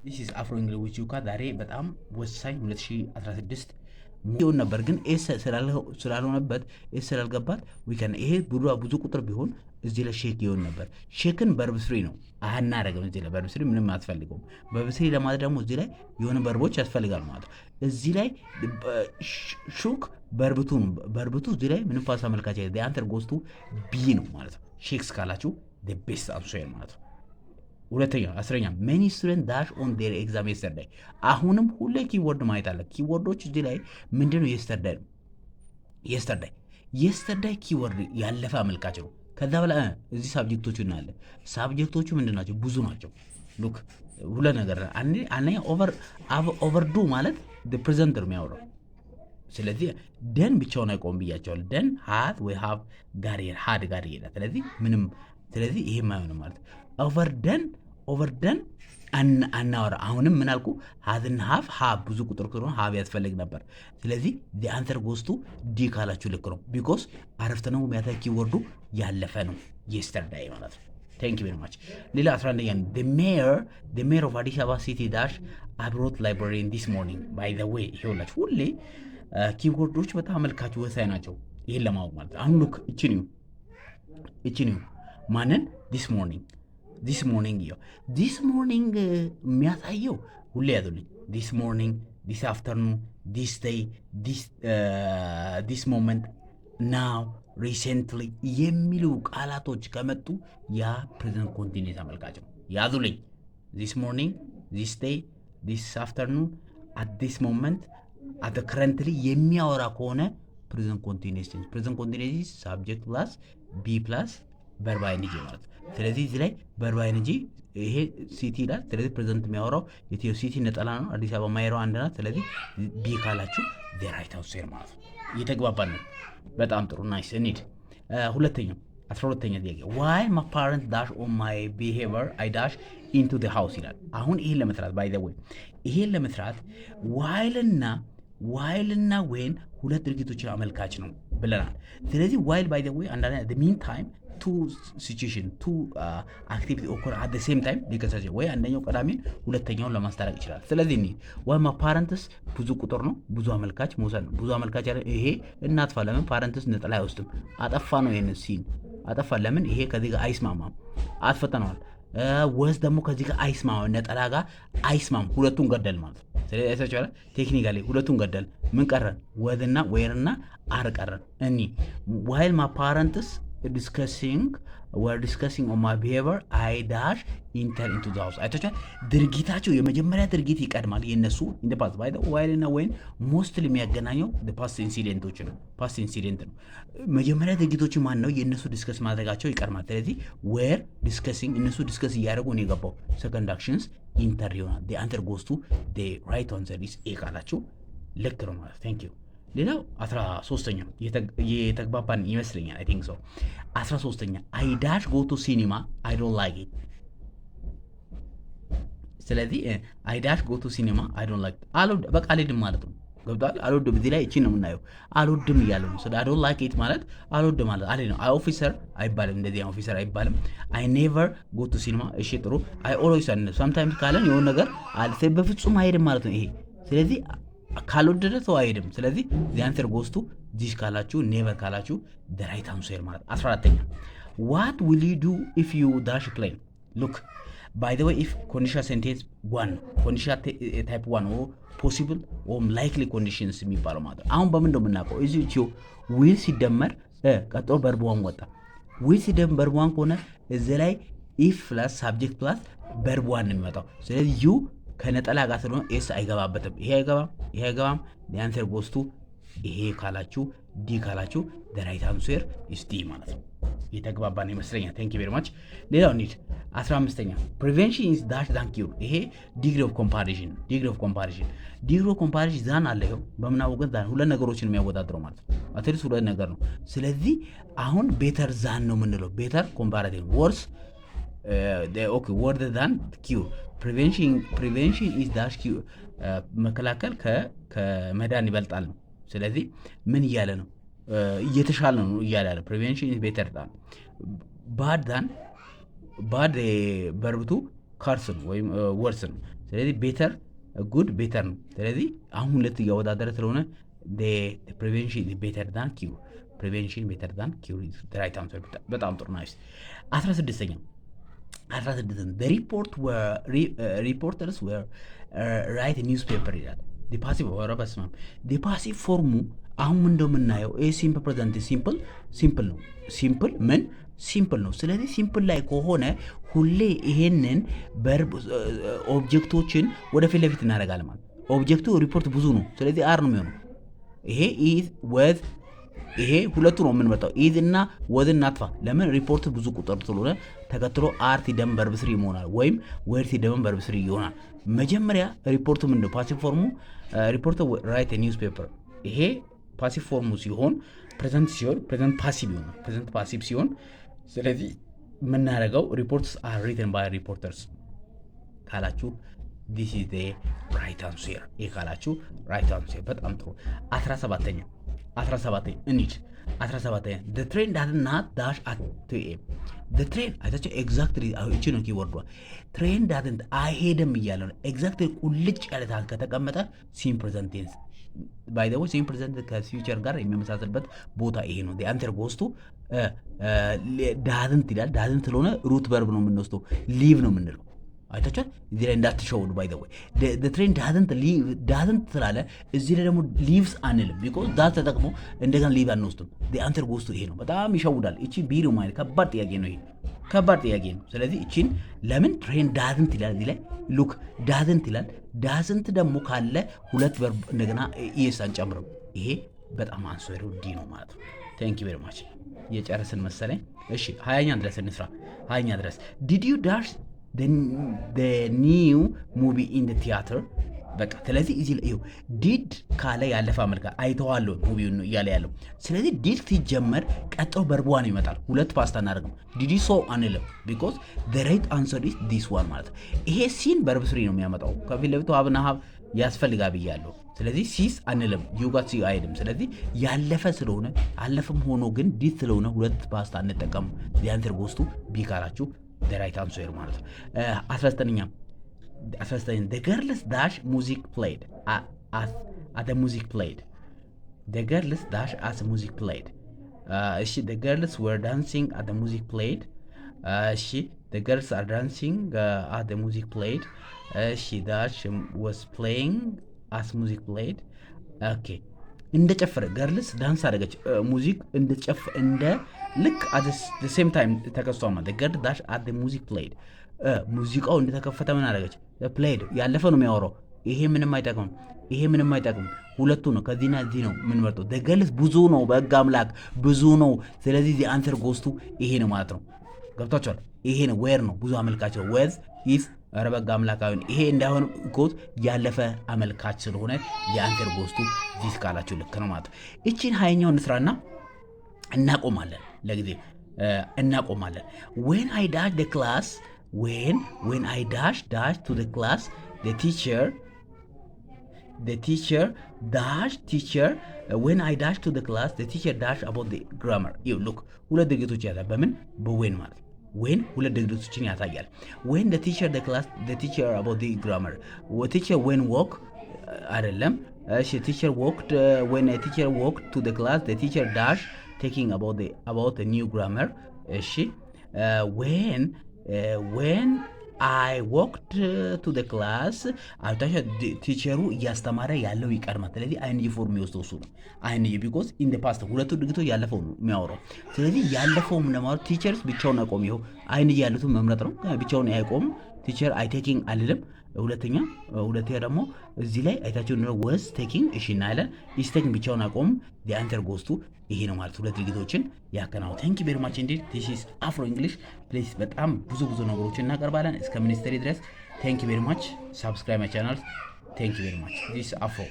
this is Afro English with Yuka ዛሬ በጣም ወሳኝ 2016 ይሁን ነበር ግን ኤስ ስላልሆነበት ኤስ ስላልገባት ዊከን ይሄ ብዙ ቁጥር ቢሆን እዚህ ላይ ሼክ ይሆን ነበር። ሼክን verb 3 ነው አናረጋም። እዚህ ላይ verb 3 ምንም አያስፈልገውም። verb 3 ለማለት ደግሞ እዚህ ላይ የሆነ verboች ያስፈልጋሉ ማለት ነው። እዚህ ላይ ሹክ verb 2 ነው። verb 2 እዚህ ላይ ምንም ፓስ አመልካች አይደለም። the answer goes to B ነው ማለት ነው። ሼክስ ካላችሁ the best answer ማለት ነው። ሁለተኛ 10ኛ many students dash on their exam yesterday አሁንም ሁሌ ኪወርድ ማየት አለ። ኪወርዶች እዚህ ላይ ምንድነው? yesterday ኪወርድ ያለፈ አመልካች ነው። ከዛ በኋላ እዚህ ሳብጀክቶቹ እናያለ። ሳብጀክቶቹ ምንድናቸው? ብዙ ናቸው። ሉክ ሁለት ነገር አንደኛ ኦቨርዱ ማለት the present ነው የሚያወራው። ስለዚህ ደን ብቻውን አይቆም ብያቸዋል። ደን ሃት ወይ ሃቭ ጋር ሃድ ጋር ይሄዳል። ስለዚህ ይሄ ማይሆን ማለት ኦቨርደን አናወራ። አሁንም ምን አልኩ? ሃዝና ሃቭ ብዙ ቁጥር ከሆነ ሃቭ ያስፈልግ ነበር። ስለዚህ the answer goes to D ካላችሁ ልክ ነው። ቢኮዝ አረፍተ ነው የሚያተኪ ወርዱ ያለፈ ነው yesterday ማለት ነው። thank you very much። ሌላ 11ኛ the mayor of አዲስ አበባ ሲቲ ዳሽ abroad library this morning by the way ይኸውላችሁ ሁሌ ኪወርዶች በጣም አመልካች ወሳኝ ናቸው። ይሄን ለማወቅ ማለት አሁን ሉክ እቺ ነው ማንን this morning ይኸው this morning የሚያሳየው ሁሌ ያዙልኝ this morning this afternoon this day this moment now recently የሚሉ ቃላቶች ከመጡ ያ ፕሬዘንት ኮንቲኒየስ አመልካች ነው። ያዙልኝ this morning this day this afternoon at this moment at the currently የሚያወራ ከሆነ ፕሬዘንት ኮንቲኒየስ subject plus be plus verb ing ማለት። ስለዚህ እዚህ ላይ verb ing ይሄ ሲቲ ይላል። ስለዚህ ፕሬዘንት የሚያወራው የቲዮ ሲቲ ነጠላ ነው። አዲስ አበባ ማይራው አንድ ናት። ስለዚህ ቢ ካላችሁ the right answer ማለት ነው። እየተግባባን ነው። በጣም ጥሩ ናይስ እንሂድ። ሁለተኛው 12ኛ ጥያቄ why my parents dash on my behavior I dash into the house ይላል። አሁን ይሄን ለመስራት by the way ይሄን ለመስራት while እና when ሁለት ድርጊቶችን አመልካች ነው ብለናል። ስለዚህ while by the way አንዳንዴ the meantime two activity occur at the same time ሊከሰት ወይ አንደኛው ቀዳሚን ሁለተኛውን ለማስታረቅ ይችላል። ስለዚህ እኔ why my parents ብዙ ቁጥር ነው ብዙ አመልካች መውሰድ ነው። ብዙ አመልካች ያለ ይሄ እናጥፋ። ለምን ፓረንትስ ነጠላ አይወስድም? አጠፋ ነው። ይሄንን ሲን አጠፋ። ለምን ይሄ ከዚህ ጋር አይስማማም? አጥፍተነዋል። ወስ ደግሞ ከዚህ ጋር አይስማማም፣ ነጠላ ጋር አይስማም። ሁለቱን ገደል ማለት ነው። ስለዚህ አይታችኋል። ቴክኒካሊ ሁለቱን ገደል። ምን ቀረን? ወዝና ዌርና አር ቀረን። እኒ while my parents were discussing on my behavior I dash enter into the house። አይታችኋል። ድርጊታቸው የመጀመሪያ ድርጊት ይቀድማል የነሱ in the past by the while እና when mostly የሚያገናኘው the past incidentዎች ነው። past incident ነው። መጀመሪያ ድርጊቶች ማን ነው? የነሱ ዲስከስ ማድረጋቸው ይቀድማል። ስለዚህ were discussing እነሱ ዲስከስ እያደረጉ ነው የገባው። second actions enter ይሆናል። the answer goes to the right answer is A ካላችሁ ልክ ነው ማለት thank you። ሌላው 13ኛ የተግባባን ይመስለኛል I think so። 13ኛ I dash go to cinema I don't like it። ስለዚህ I dash go to cinema I don't like it በቃ አልወድም ማለት ነው። ገብቷል? አልወድም እዚህ ላይ እቺ ነው የምናየው። አልወድም እያለ ነው። ስለዚህ I don't like it ማለት አልወድም ማለት አለ ነው። I officer አይባልም። እንደዚህ ኦፊሰር አይባልም። I never go to cinema እሺ ጥሩ። I always sometimes ካለን የሆነ ነገር አልሰ በፍጹም አይሄድም ማለት ነው ይሄ። ስለዚህ ካልወደደ ሰው አይሄድም። ስለዚህ the answer goes to this ካላችሁ never ካላችሁ the right answer ማለት። 14ኛ what will you do if you dash plane? look by the way if conditional sentence 1 conditional type 1 or possible or likely conditions የሚባለው ማለት ነው። አሁን በምን እንደምናውቀው እዚህ will ሲደመር ቀጥሎ verb 1 ወጣ። will ሲደመር verb 1 ከሆነ እዚህ ላይ if plus subject plus verb 1 ነው የሚመጣው። ስለዚህ you ከነጠላ ጋር ስለሆነ ኤስ አይገባበትም። ይሄ አይገባም። the answer goes to ይሄ ካላችሁ ዲ ካላችሁ the right answer is D ማለት ነው። የተግባባን ይመስለኛል። thank you very much። ሌላው እንሂድ 15ኛ prevention is dash than cure። ይሄ degree of comparison ዛን አለ። ይሄው በምናውቀው ዛን ሁለት ነገሮችን የሚያወዳድረው ማለት ነው። አትሊስት ሁለት ነገር ነው። ስለዚህ አሁን ቤተር ዛን ነው የምንለው። ቤተር ኮምፓራቲቭ ወርስ okay word than cure prevention is dash cure መከላከል ከመዳን ይበልጣል ነው። ስለዚህ ምን እያለ ነው? እየተሻለ ነው እያለ ነው። prevention is better than bad verb to ካርስ ነው ወይም ወርስ ነው። ስለዚህ ቤተር ጉድ ቤተር ነው። ስለዚህ አሁን ሁለት እያወዳደረ ስለሆነ ፕሪቬንሽን ቤተር ዳን ኪውር ፕሪቬንሽን ቤተር ዳን ኪውር ራይት አንሰር። በጣም ጥሩ ናይስ። 16ኛ ሪፖርተርስ ወር ራይት ኒውስ ፔፐር ይላል። ዲፓሲቭ ወረ በስማም ዲፓሲቭ ፎርሙ አሁን እንደምናየው ሲምፕል ፕሬዘንት ሲምፕል ነው። ሲምፕል ነው። ስለዚህ ሲምፕል ላይ ከሆነ ሁሌ ይሄንን ኦብጀክቶችን ወደ ፊት ለፊት እናደርጋለን ማለት። ኦብጀክቱ ሪፖርት ብዙ ነው። ስለዚህ አር ነው የሚሆነው። ይሄ ኢዝ ወዝ ይሄ ሁለቱ ነው የምንመጣው። ኢዝ እና ወዝ እናጥፋ። ለምን ሪፖርት ብዙ ቁጥር ስለሆነ ተከትሎ አር ሲደም ቨርብ ስሪ ይሆናል፣ ወይም ዌር ሲደም ቨርብ ስሪ ይሆናል። መጀመሪያ ሪፖርቱ ምንድነው? ፓሲቭ ፎርሙ ሪፖርት ራይት ኒውስ ፔፐር። ይሄ ፓሲቭ ፎርሙ ሲሆን ፕሬዘንት ፓሲቭ ይሆናል። ፕሬዘንት ፓሲቭ ሲሆን ስለዚህ የምናደርገው ሪፖርትስ አር ሪትን ባይ ሪፖርተርስ ካላችሁ ዲስ ኢዝ ዘ ራይት አንሰር። ይሄ ካላችሁ ራይት አንሰር። በጣም ጥሩ። 17ኛ እንሂድ። 17ኛ the train does not dash at 2 AM the train አይታችሁ ኤግዛክትሊ እቺ ነው ኪወርዷ። ትሬን ዳዝንት አይሄድም እያለ ነው። ኤግዛክትሊ ቁልጭ ያለ ታል ከተቀመጠ ሲም ፕሬዘንት ቴንስ ባይ ዘ ወይ ሲም ፕሬዘንት ከፊውቸር ጋር የሚመሳሰልበት ቦታ ይሄ ነው። the answer goes to ዳዝንት ይላል። ዳዝንት ስለሆነ ሩት ቨርብ ነው የምንወስደው። ሊቭ ነው የምንለው። አይታችኋል። እዚህ ላይ እንዳትሸውዱ። ባይ ዘ ወይ ትሬን ዳዝንት ስላለ እዚህ ላይ ደግሞ ሊቭስ አንልም። ቢኮዝ ዳዝ ተጠቅሞ እንደገና ሊቭ አንወስድም። አንተር ጎስቱ ይሄ ነው። በጣም ይሸውዳል። እቺ ቢሮ ማለት ከባድ ጥያቄ ነው። ይሄ ከባድ ጥያቄ ነው። ስለዚህ እቺን ለምን ትሬን ዳዝንት ይላል? እዚህ ላይ ሉክ ዳዝንት ይላል። ዳዝንት ደግሞ ካለ ሁለት ቨርብ እንደገና ኢኤስ አንጨምርም። ይሄ በጣም አንሶሩ ዲ ነው ማለት ነው። ቴንክ ዩ ቬሪ ማች። የጨረስን መሰለኝ። እሺ 20ኛ ድረስ እንስራ። 20ኛ ድረስ ዲድ ዩ ዳሽ the new movie in the theater። በቃ ስለዚህ እዚህ ላይ ዲድ ካለ ያለፈ አመልካት አይተዋል ሙቪው ነው እያለ ያለው። ስለዚህ ዲድ ሲጀመር ቀጥሎ በርቧን ይመጣል። ሁለት ፓስታ እናደርግም። ዲድ ሶ አንልም because the right answer is this one ማለት ነው። ይሄ ሲን በርብ ስሪ ነው የሚያመጣው። ከፊት ለፊቱ ሀብና ሀብ ያስፈልጋል ብያለሁ። ስለዚህ ሲስ አንልም። ዩ ጋት ሲ አይልም። ስለዚህ ያለፈ ስለሆነ አለፈም ሆኖ ግን ዲድ ስለሆነ ሁለት ፓስታ እንጠቀም። ሊያንተር ጎስቱ ቢካራችሁ the right answer ማለት ነው። 19ኛ the girls dash music played at the music played the girls dash as music played the girls were dancing at the music played the girls are dancing at the music played dash was playing as music played okay እንደጨፈረ ገርልስ ዳንስ አደረገች ሙዚክ እንደጨፈ እንደ ልክ at the same time ተከስቷማ the girl dash at the music played ሙዚቃው እንደተከፈተ ምን አደረገች played ያለፈ ነው የሚያወራው። ይሄ ምንም አይጠቅም። ሁለቱ ነው። ከዚህና እዚህ ነው ምን መርጠው the girls ብዙ ነው። በሕግ አምላክ ብዙ ነው። ስለዚህ the answer goes to ይሄ ነው ማለት ነው። ገብታችኋል? ይሄ ነው where ነው ብዙ አመልካች ነው with is ረበጋ አምላካዊ ይሄ እንዳይሆን ኮት ያለፈ አመልካች ስለሆነ የአንተር ጎስቱ ዲስ ካላችሁ ልክ ነው ማለት ነው። እቺን 20ኛው እንስራና እናቆማለን። ለጊዜ እናቆማለን። when I dash the class when I dash to the class the teacher when I dash to the class the teacher dash about the grammar you look ሁለት ድርጊቶች ያዛ በምን በዌን ማለት when ሁለት ድርጊቶችን ያሳያል። when the teacher about the grammar teacher when walk አይደለም። እሺ teacher walked when a teacher walked to the class the teacher dash taking about the new grammar እሺ when I walked to the class አታሽ ቲቸሩ እያስተማረ ያለው ይቀርማ። ስለዚህ አይንጂ ፎርም ይወስደው እሱ ነው አይንጂ because in the past ሁለቱ ድርጊቶች ያለፈው ነው የሚያወራው። ስለዚህ ያለፈውም ለማለት ቲቸርስ ብቻውን አቆም። ይኸው አይንጂ ያሉትን መምረጥ ነው። ብቻውን አይቆም። ቲቸር አይ ቴኪንግ አልልም። ሁለተኛ ደግሞ እዚህ ላይ አይታችሁ ነው was taking እሺ እናያለን። is taking ብቻውን አቆም። the answer goes to ይሄ ነው ማለት ሁለት ድርጊቶችን ያከናው። thank you very much indeed this is Afro English please በጣም ብዙ ነገሮችን እናቀርባለን እስከ ሚኒስትሪ ድረስ thank you very much subscribe my channel thank you very much this is Afro